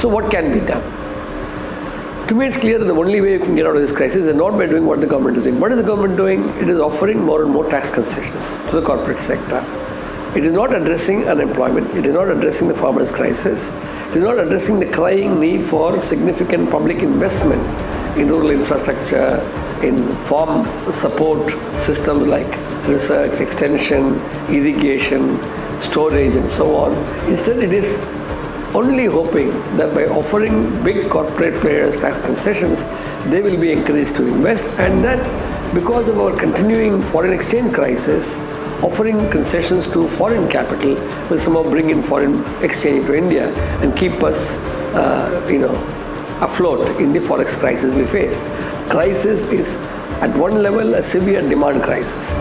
So what can be done? To me, it's clear that the only way you can get out of this crisis is not by doing what the government is doing. What is the government doing? It is offering more and more tax concessions to the corporate sector. It is not addressing unemployment. It is not addressing the farmers' crisis. It is not addressing the crying need for significant public investment in rural infrastructure, in farm support systems like research, extension, irrigation, storage, and so on. Instead, it is only hoping that by offering big corporate players tax concessions, they will be encouraged to invest, and that because of our continuing foreign exchange crisis, offering concessions to foreign capital will somehow bring in foreign exchange to India and keep us, afloat in the forex crisis we face. The crisis is at one level a severe demand crisis,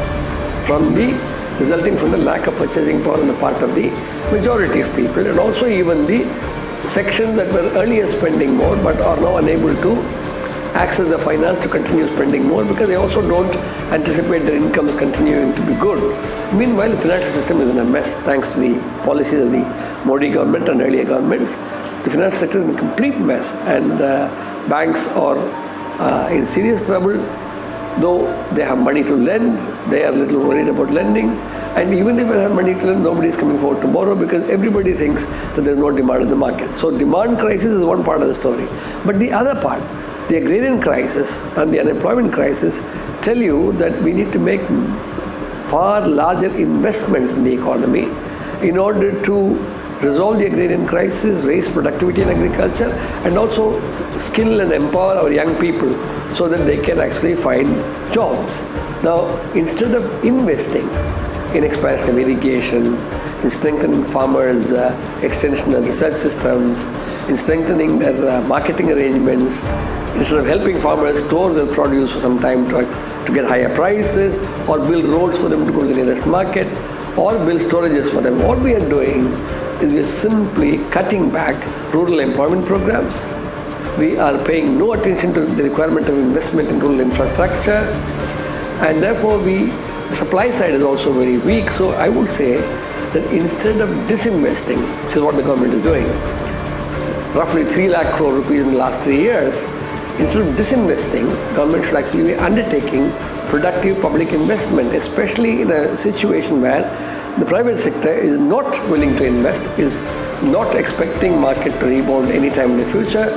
resulting from the lack of purchasing power on the part of the majority of people, and also even the sections that were earlier spending more but are now unable to access the finance to continue spending more because they also don't anticipate their incomes continuing to be good. Meanwhile, the financial system is in a mess thanks to the policies of the Modi government and earlier governments. The financial sector is in a complete mess, and banks are in serious trouble. Though they have money to lend, they are a little worried about lending. And even if they have money to lend, nobody is coming forward to borrow because everybody thinks that there is no demand in the market. So demand crisis is one part of the story. But the other part, the agrarian crisis and the unemployment crisis, tell you that we need to make far larger investments in the economy in order to resolve the agrarian crisis, raise productivity in agriculture, and also skill and empower our young people so that they can actually find jobs. Now, instead of investing in expansion of irrigation, in strengthening farmers' extension and research systems, in strengthening their marketing arrangements, instead of helping farmers store their produce for some time to get higher prices, or build roads for them to go to the nearest market, or build storages for them, what we are doing is we are simply cutting back rural employment programs. We are paying no attention to the requirement of investment in rural infrastructure, and therefore the supply side is also very weak. So I would say that instead of disinvesting, which is what the government is doing, roughly 3 lakh crore rupees in the last 3 years, instead of disinvesting, government should actually be undertaking productive public investment, especially in a situation where the private sector is not willing to invest, is not expecting market to rebound anytime in the future.